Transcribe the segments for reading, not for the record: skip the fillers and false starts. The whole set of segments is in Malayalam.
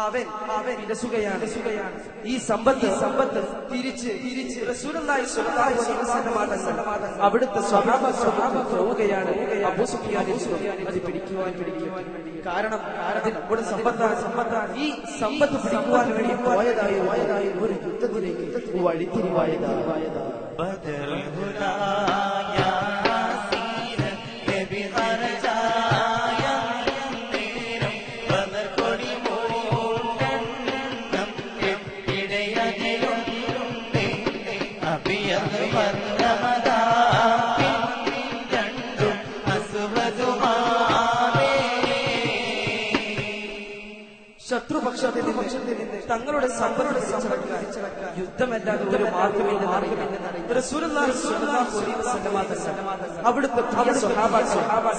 അവൻ വിലസുകയാണ്. ഈ സമ്പത്ത് തിരിച്ച് റസൂലുള്ളാഹി സ്വല്ലല്ലാഹു അലൈഹി വസല്ലം അവിടുത്തെ സ്വഹാബ പോവുകയാണ്. അബൂ സുഫിയാൻ അത് പിടിക്കുവാൻ കാരണം നമ്മുടെ സമ്പത്താണ്. ഈ സമ്പത്ത് പിടിക്കുവാൻ വേണ്ടി പോയതായി ഒരു യുദ്ധത്തിലേക്ക് വഴിത്തിരിവായതാണ്. ശത്രുപക്ഷത്തിൽ നിന്ന് തങ്ങളുടെ സമ്പത്ത് യുദ്ധമല്ലാതെ ഒരു മാർഗമില്ലെന്ന് റസൂലുള്ളാഹി സ്വല്ലല്ലാഹു അലൈഹി വസല്ലം അവിടുത്തെ സ്വഹാബ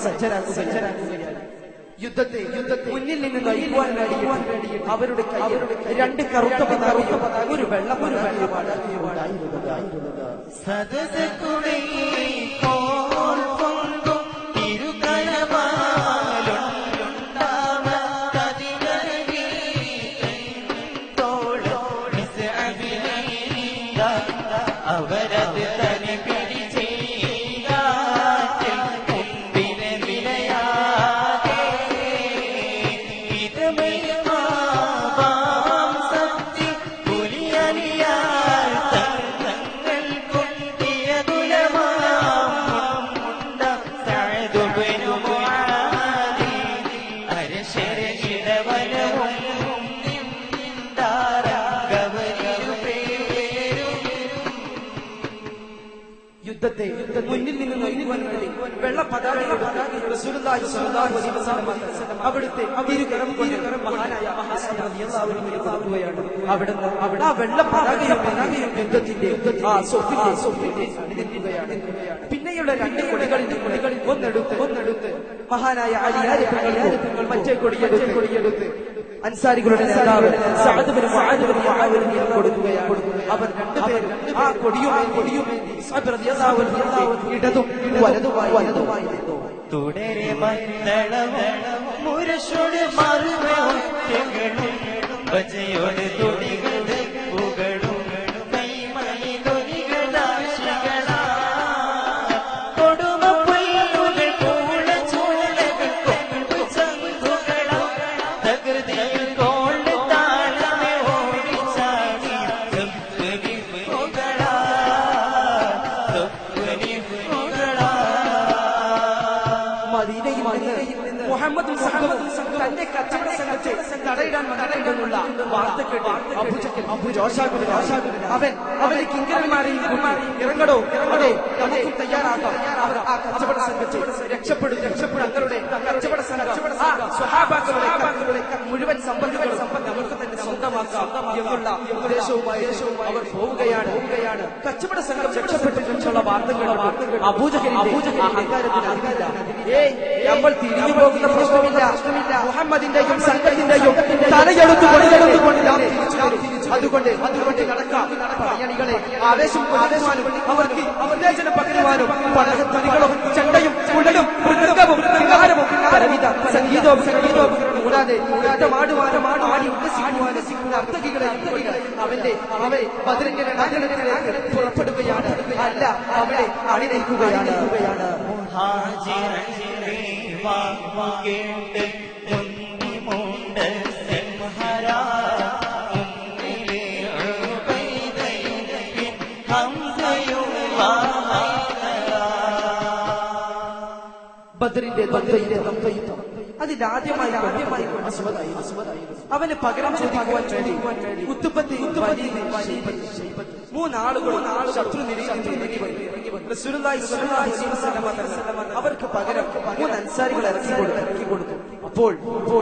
സജ്ജരാക്കുകയാണ്. യുദ്ധത്തെ മുന്നിൽ നിന്ന് നയിക്കുവാൻ വേണ്ടി അവരുടെ കയ്യിൽ 2 കറുത്ത പതാകയും ഒരു വെള്ള പതാകയും ഉണ്ടായിരുന്നത്. അവരത് തനി പിടിച്ചേ യുദ്ധത്തെ മുന്നിൽ നിന്ന് നയിക്കുവാൻ വേണ്ടി വെള്ള പതാകയും റസൂലുള്ളാഹി സ്വല്ലല്ലാഹു അലൈഹി വസല്ലം അവിടുത്തെ ഇരുകരം കൊണ്ട് മഹാനായ കൊടുക്കുകയാണ്. അവിടുന്ന് ആ വെള്ള പതാകയും യുദ്ധത്തിന്റെ അണിനിൽക്കുകയാണ്. പിന്നെയുള്ള 2 കൊടികളിൽ ഒന്നെടുത്ത് മഹാനായ അലി മറ്റേ കൊടിയെടുത്ത് അൻസാരികളുടെ നേതാവ് സഅദ് ബിൻ മുആദ് കൊടുക്കുകയാണ്. അവർ 2 പേരും ആ കൊടിയുമേന്തി സഅദ് റളിയല്ലാഹു അൻഹു ഇടതും വലതുമായി നിന്നു. തുടരെ മന്ദളവും മുരശോട് മറുവൊറ്റകളും ബജയോട് തുടികളുടെ പുകളും കൈമണിതൊലികളാശികളാ കൊടുമ പൊയ്യുകൾ പൂള ചൂളകൾ കൊണ്ടു ചങ്കുകളാ തകൃതിയിൽ കോള് താളമേ ഓടിച്ചാടി മദീനയിൽ നിന്ന് മുഹമ്മദ് തന്റെ കച്ചവട സംഘത്തെ തടയിടാൻ വന്നിട്ടുണ്ടെന്നുള്ള വാർത്ത കേട്ട് അബൂ ജോഷാകുലൻ അവന്റെ കിങ്കരന്മാരെയും ഇറങ്ങടോ നമുക്കും തയ്യാറാക്കാം. അവർ ആ കച്ചവട സംഘത്തെ രക്ഷപ്പെടും. തങ്ങളുടെ കച്ചവട സംഘം ആ സ്വഹാബാക്കളുടെ മുഴുവൻ സമ്പത്തുകളും നമുക്ക് തന്നെ സ്വന്തമാക്കാം എന്നുള്ള ഉപദേശവുമായി അവർ പോവുകയാണ്. കച്ചവട സംഘം രക്ഷപ്പെട്ടിട്ടുള്ള വാർത്തകൾ അബൂജഹലിന്റെ അഹങ്കാരത്തിന് നമ്മൾ തിരിഞ്ഞു പോകുന്ന പ്രശ്നമില്ല. മുഹമ്മദിന്റെയും സംഘത്തിന്റെയും തലയെടുത്തുകൊണ്ട് അതുകൊണ്ട് നടക്കാം. പടയണികളെ ആവേശം പകരുവാനും അവർക്ക് ഉത്തേജനം പകരുവാനും പടകത്തണികളും ചെണ്ടയും കുഴലും മൃഗവും വികാരവും പലവിധ സംഗീതവും കൂടാതെ ആടി ഉല്ലസിക്കുവാനും നർത്തകികളെ അവരെ ബദറിന്റെ നഗരത്തിലേക്ക് പുറപ്പെടുകയാണ്. അല്ല, അവിടെ അണിനിൽക്കുകയാണ്. ബദറിന്റെ യുദ്ധം അതിൽ ആദ്യമായി അവന് പകരം ചോദിക്കുവാൻ വേണ്ടി മൂന്നാളുകളും ശത്രു അവർക്ക് പകരം 3 അൻസാരികൾ ഇറക്കി കൊടുത്തു. അപ്പോൾ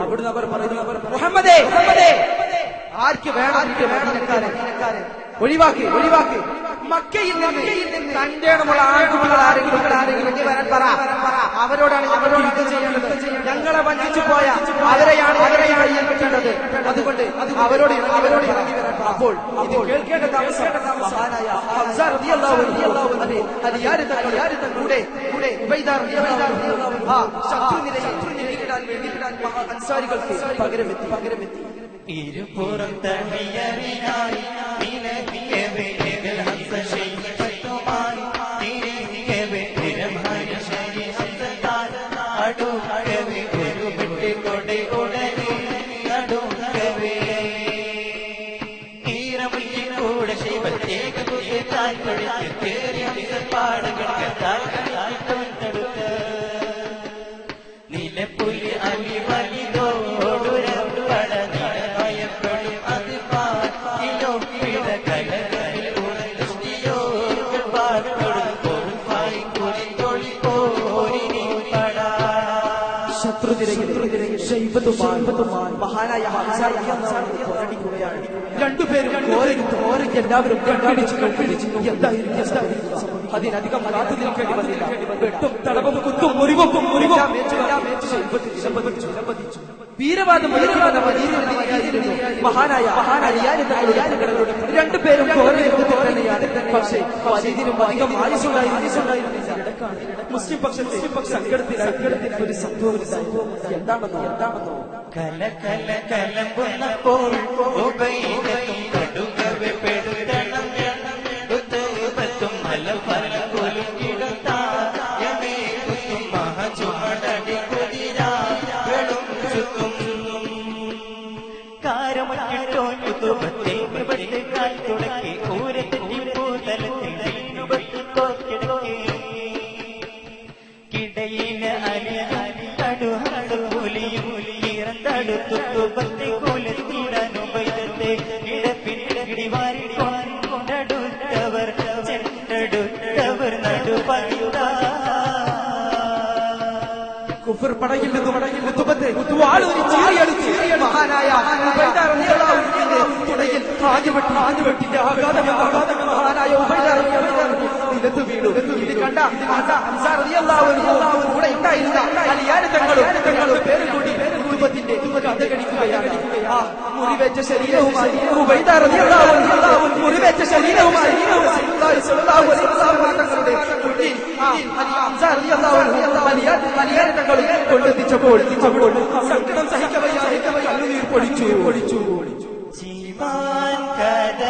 അവിടുന്ന് അവർ പറയുന്നു, മുഹമ്മദേ, ആർക്ക് വേണം മദീനക്കാരെ ഒഴിവാക്കി മക്കയിൽ നിന്ന് തന്റെ ആൺകുട്ടികൾ ആരെങ്കിലും വരാൻ പറ. അവരോടാണ് ഞങ്ങളോട് യുദ്ധം ചെയ്യേണ്ടത്. ഞങ്ങളെ വഞ്ചിച്ചു പോയ അവരെയാണ് കിട്ടേണ്ടത്. അതുകൊണ്ട് അവരോട് ഇറങ്ങി വരാൻ. അപ്പോൾ ഇത് കേൾക്കേണ്ട താമസം മഹാനായ ഹംസ റളിയല്ലാഹു അൻഹു അലിയാർ കൂടെ ഉബൈദ റളിയല്ലാഹു അൻഹു ആ ശത്രു നിരയിൽ അൻസാരികൾക്ക് പകരമെത്തി. ഇരുപുറം തണിയറിനായി നിലവിയവേ അടുക്കവേ ഒരു വിട്ട് കൊടേ ഉടനെ നടുക്കവേ ഈരമുള്ളിൽ കൂടെ ശിവത്തേക്ക് കുത്തി താൽപ്പൊഴിച്ച് കേറിയ പാടുകൾക്ക് താൽക്കൊടുക്ക നിലപ്പുലി അലി വലിതോടുരപ്പട നിലമയപ്പെടും അത് പാലോ പിഴ കലകളിൽ ഉണർത്തിയോ പാടുകൊടുക്കും കുറി പോരിനി പടാ ശത്രുതിരയിൽ ശൈബത്തുമാൻ മഹാനായ പോരടിക്കുകയാണ്. രണ്ടുപേരും എല്ലാവരും കൺപിടിച്ചു അതിനധികം കാത്തു നിൽക്കേണ്ടി വന്നില്ല. വെട്ടും തളവും കുത്തും മുറിവും വീരവാദം മഹാനായ രണ്ടുപേരും തന്നെയാണ്. പക്ഷേ ഇതിനും അധികം ആയുസുണ്ടായിരുന്നില്ല. മുസ്ലിം പക്ഷത്തെ സങ്കടത്തിലായി ഒരു സംഭവം എന്താണെന്നോ കലമ്പുന്നപ്പോൾ കടുകവെ പെടുത്തണം ഉത്തരത്തും മല പല കൊലും കിടത്തായും മഹചുമടടി കുതിരാളും ചുറ്റും കാരമറ്റോഞ്ഞുപത്തേക്ക് പട്ടിക്കാൻ തുടക്കി ഊരത്തെറ്റി പൂതലത്തിൽ കിടക്കി കിടയിലെ അലി പുലിയും ഇറന്തടുത്തു പത്തി കുലത്തിടനുപയത്തെ ഇടപ്പിടിവാരി കൊണ്ടടുത്തവർ ചെണ്ടടുത്തവർ നടുപയുത കുഫർ പടയിൽ മഹാനായ തുടയിൽ ആഞ്ഞുവെട്ടിന്റെ മഹാനായ നിലത്ത് വീണു. ഇത് കണ്ട കൂടെ ഉണ്ടായിരുന്ന തങ്ങളും പേര് കൂടി കുടുംബത്തിന്റെ കഥ കണിക്കുകയാണ്. ആ മുറിവേറ്റ ശരീരവുമായി മുറിവേറ്റ ശരീരവുമായി തങ്ങളുടെ കുട്ടി തങ്ങളും കൊണ്ടെത്തിച്ചപ്പോൾ സങ്കടം സഹിക്കവയ്യാതെ കണ്ണുനീർ പൊടിച്ചു. ജീവാൻ കഥ